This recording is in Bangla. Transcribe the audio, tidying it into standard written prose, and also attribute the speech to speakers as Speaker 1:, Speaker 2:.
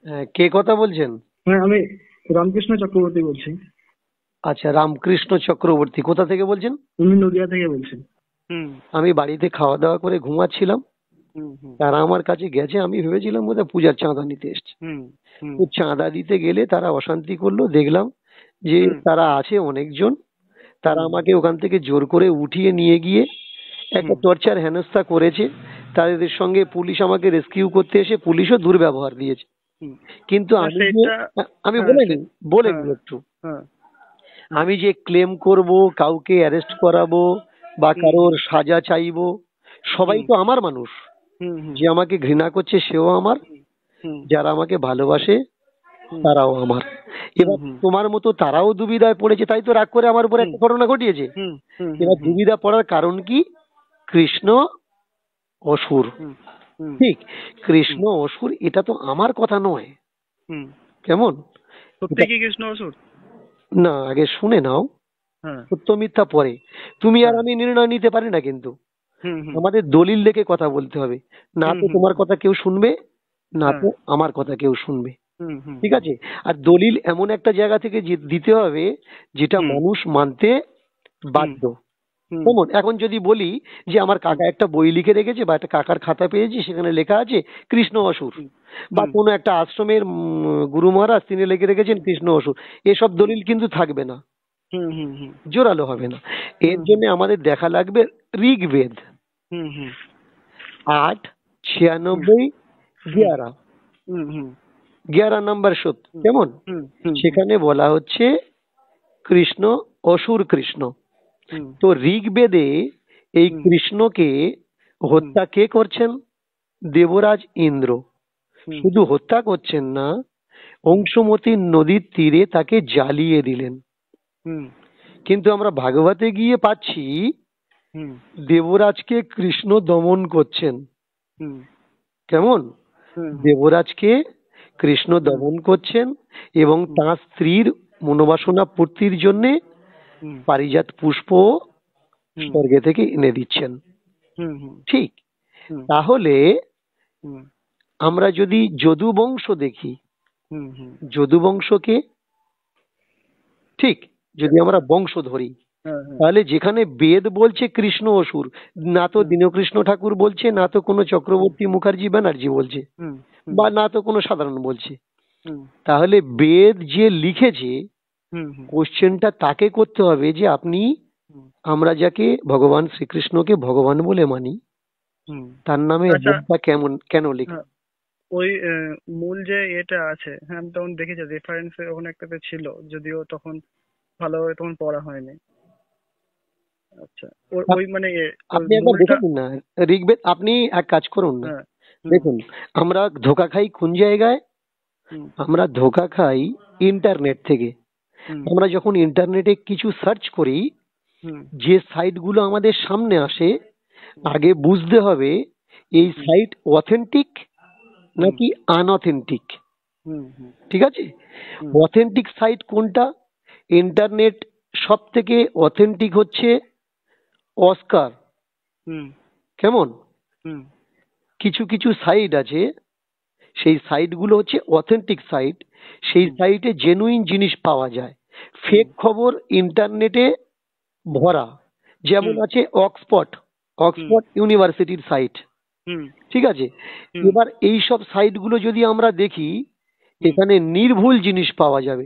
Speaker 1: হ্যাঁ, কে কথা বলছেন?
Speaker 2: হ্যাঁ, আমি রামকৃষ্ণ চক্রবর্তী বলছি।
Speaker 1: আচ্ছা, রামকৃষ্ণ চক্রবর্তী কোথা থেকে বলছেন?
Speaker 2: আমি নদিয়া থেকে বলছি।
Speaker 1: হুম, আমি বাড়িতে খাওয়া দাওয়া করে ঘুমাচ্ছিলাম।
Speaker 2: হুম হুম
Speaker 1: তারা আমার কাছে গেছে, আমি ভেবেছিলাম বোধহয় পূজার চাঁদা নিতে এসছে।
Speaker 2: হুম হুম
Speaker 1: তো চাঁদা দিতে গেলে তারা অশান্তি করলো, দেখলাম যে
Speaker 2: হুম
Speaker 1: তারা আছে অনেকজন। তারা
Speaker 2: হুম
Speaker 1: আমাকে ওখান থেকে জোর করে উঠিয়ে নিয়ে গিয়ে একটা
Speaker 2: হুম
Speaker 1: টর্চার হেনস্থা করেছে। তাদের সঙ্গে পুলিশ আমাকে রেস্কিউ করতে এসে পুলিশও দুর্ব্যবহার দিয়েছে।
Speaker 2: হুম।
Speaker 1: কিন্তু
Speaker 2: না
Speaker 1: আমি যে
Speaker 2: সেটা।
Speaker 1: আমি
Speaker 2: হ্যাঁ
Speaker 1: বলে
Speaker 2: সে।
Speaker 1: নি বলে
Speaker 2: হ্যাঁ
Speaker 1: নি একটু,
Speaker 2: হ্যাঁ।
Speaker 1: আমি যে ক্লেম করব, কাউকে অ্যারেস্ট করাবো বা
Speaker 2: হুম
Speaker 1: কারোর
Speaker 2: হুম
Speaker 1: সাজা চাইবো, সবাই
Speaker 2: হুম
Speaker 1: তো আমার মানুষ।
Speaker 2: হুম হুম
Speaker 1: যে আমাকে ঘৃণা করছে সেও আমার,
Speaker 2: হুম
Speaker 1: যারা আমাকে ভালোবাসে
Speaker 2: হুম
Speaker 1: তারাও আমার।
Speaker 2: হুম
Speaker 1: এবার
Speaker 2: হুম
Speaker 1: তোমার মতো তারাও দুবিধায় পড়েছে, তাই তো রাগ করে আমার উপর
Speaker 2: হুম
Speaker 1: একটা ঘটনা ঘটিয়েছে।
Speaker 2: হুম হুম হুম
Speaker 1: এবার
Speaker 2: হুম
Speaker 1: দুবিধা পড়ার কারণ কি? কৃষ্ণ অসুর।
Speaker 2: হুম হুম
Speaker 1: ঠিক,
Speaker 2: হুম
Speaker 1: কৃষ্ণ অসুর এটা তো আমার কথা নয়।
Speaker 2: হুম।
Speaker 1: কেমন?
Speaker 2: সত্যি
Speaker 1: এটা
Speaker 2: কি কৃষ্ণ অসুর?
Speaker 1: না, আগে শুনে নাও।
Speaker 2: হ্যাঁ
Speaker 1: সত্য মিথ্যা পরে। তুমি আর
Speaker 2: হ্যাঁ।
Speaker 1: আমি নির্ণয় নিতে পারি না কিন্তু।
Speaker 2: হুম হুম
Speaker 1: আমাদের দলিল দেখে কথা বলতে হবে। না
Speaker 2: হুম
Speaker 1: তো
Speaker 2: হুম
Speaker 1: তোমার কথা কেউ শুনবে, না
Speaker 2: হ্যাঁ।
Speaker 1: তো আমার কথা কেউ শুনবে।
Speaker 2: হুম হুম
Speaker 1: ঠিক
Speaker 2: হুম
Speaker 1: আছে? আর দলিল এমন একটা জায়গা থেকে দিতে হবে যেটা
Speaker 2: হুম
Speaker 1: মানুষ মানতে
Speaker 2: হুম
Speaker 1: বাধ্য।
Speaker 2: হুম
Speaker 1: যেমন এখন যদি বলি যে আমার
Speaker 2: হুম
Speaker 1: কাকা একটা বই লিখে রেখেছে বা একটা কাকার খাতা পেয়েছি, সেখানে লেখা আছে কৃষ্ণ অসুর,
Speaker 2: হুম
Speaker 1: বা
Speaker 2: হুম
Speaker 1: কোনো একটা আশ্রমের গুরু মহারাজ তিনি লিখে রেখেছেন কৃষ্ণ অসুর, এসব দলিল কিন্তু থাকবে না,
Speaker 2: হুম হুম হুম
Speaker 1: জোরালো হবে না। এর
Speaker 2: হুম হুম
Speaker 1: জন্য আমাদের দেখা লাগবে ঋগ্বেদ
Speaker 2: হুম হুম
Speaker 1: 8:96
Speaker 2: হুম
Speaker 1: 11,
Speaker 2: হুম হুম
Speaker 1: 11 নম্বর সূত্র।
Speaker 2: হুম
Speaker 1: কেমন?
Speaker 2: হুম হুম হুম
Speaker 1: সেখানে বলা হচ্ছে কৃষ্ণ অসুর কৃষ্ণ।
Speaker 2: হুম
Speaker 1: তো ঋগ্বেদে এই
Speaker 2: হুম
Speaker 1: কৃষ্ণকে
Speaker 2: হুম
Speaker 1: হত্যা কে করছেন? দেবরাজ ইন্দ্র।
Speaker 2: হুম
Speaker 1: শুধু হত্যা করছেন না,
Speaker 2: হুম
Speaker 1: অংশুমতী নদীর তীরে তাকে জ্বালিয়ে দিলেন।
Speaker 2: হুম
Speaker 1: কিন্তু আমরা ভাগবতে গিয়ে পাচ্ছি
Speaker 2: হুম
Speaker 1: দেবরাজকে কৃষ্ণ দমন করছেন।
Speaker 2: হুম
Speaker 1: কেমন?
Speaker 2: হুম হুম
Speaker 1: দেবরাজকে কৃষ্ণ
Speaker 2: হুম
Speaker 1: দমন করছেন এবং
Speaker 2: হুম
Speaker 1: তাঁর স্ত্রীর মনোবাসনা পূর্তির জন্যে
Speaker 2: হুম
Speaker 1: পারিজাত পুষ্প
Speaker 2: হুম
Speaker 1: স্বর্গে থেকে এনে দিচ্ছেন।
Speaker 2: হুম হুম
Speaker 1: ঠিক,
Speaker 2: হুম
Speaker 1: তাহলে
Speaker 2: হুম
Speaker 1: আমরা যদি যদু বংশ দেখি,
Speaker 2: হুম হুম।
Speaker 1: যদু বংশকে, ঠিক, যদি আমরা বংশ ধরি,
Speaker 2: হ্যাঁ হ্যাঁ।
Speaker 1: তাহলে যেখানে বেদ বলছে কৃষ্ণ অসুর, না তো
Speaker 2: হুম
Speaker 1: দীনকৃষ্ণ ঠাকুর বলছে, না তো কোনো
Speaker 2: হুম
Speaker 1: চক্রবর্তী মুখার্জি ব্যানার্জি বলছে,
Speaker 2: হুম হুম
Speaker 1: বা না তো কোনো সাধারণ বলছে।
Speaker 2: হুম
Speaker 1: তাহলে বেদ যে লিখেছে,
Speaker 2: হুম হুম
Speaker 1: কোশ্চেনটা তাকে করতে হবে যে আপনি,
Speaker 2: হুম
Speaker 1: আমরা যাকে ভগবান শ্রীকৃষ্ণকে ভগবান বলে মানি,
Speaker 2: হুম।
Speaker 1: তার নামে
Speaker 2: আচ্ছা।
Speaker 1: এমনটা কেমন কেন লিখলেন?
Speaker 2: হ্যাঁ, ওই মূল যে এটা আছে, হ্যাঁ আমি তখন দেখেছি রেফারেন্স ওখানে একটাতে ছিল, যদিও তখন ভালোভাবে তখন পড়া হয়নি। আচ্ছা। ওই ওই
Speaker 1: আপ-
Speaker 2: মানে ওই
Speaker 1: আপনি একবার
Speaker 2: মূলটা।
Speaker 1: দেখে নিন না ঋগ্বেদ। আপনি এক কাজ করুন না,
Speaker 2: হ্যাঁ। হুম
Speaker 1: দেখুন, আমরা ধোকা খাই কোন জায়গায়?
Speaker 2: হুম
Speaker 1: আমরা ধোকা খাই ইন্টারনেট থেকে।
Speaker 2: হুম
Speaker 1: আমরা যখন ইন্টারনেটে কিছু সার্চ করি,
Speaker 2: হুম
Speaker 1: যে সাইটগুলো আমাদের সামনে আসে,
Speaker 2: হুম
Speaker 1: আগে বুঝতে হবে এই
Speaker 2: হুম
Speaker 1: সাইট অথেন্টিক
Speaker 2: হুম
Speaker 1: নাকি আনঅথেন্টিক।
Speaker 2: হুম হুম
Speaker 1: ঠিক আছে?
Speaker 2: হুম
Speaker 1: অথেন্টিক সাইট কোনটা? ইন্টারনেট সব থেকে অথেন্টিক হচ্ছে অস্কার।
Speaker 2: হুম
Speaker 1: কেমন?
Speaker 2: হুম
Speaker 1: কিছু কিছু সাইট আছে, সেই সাইটগুলো হচ্ছে অথেন্টিক সাইট। সেই
Speaker 2: হুম
Speaker 1: সাইটে জেনুইন জিনিস পাওয়া যায়।
Speaker 2: হুম
Speaker 1: ফেক খবর ইন্টারনেটে ভরা। যেমন
Speaker 2: হুম
Speaker 1: আছে অক্সফোর্ড,
Speaker 2: হুম
Speaker 1: অক্সফোর্ড ইউনিভার্সিটির সাইট।
Speaker 2: হুম
Speaker 1: ঠিক আছে?
Speaker 2: হুম
Speaker 1: এবার এই সব সাইটগুলো যদি আমরা দেখি,
Speaker 2: হুম
Speaker 1: এখানে নির্ভুল জিনিস পাওয়া যাবে।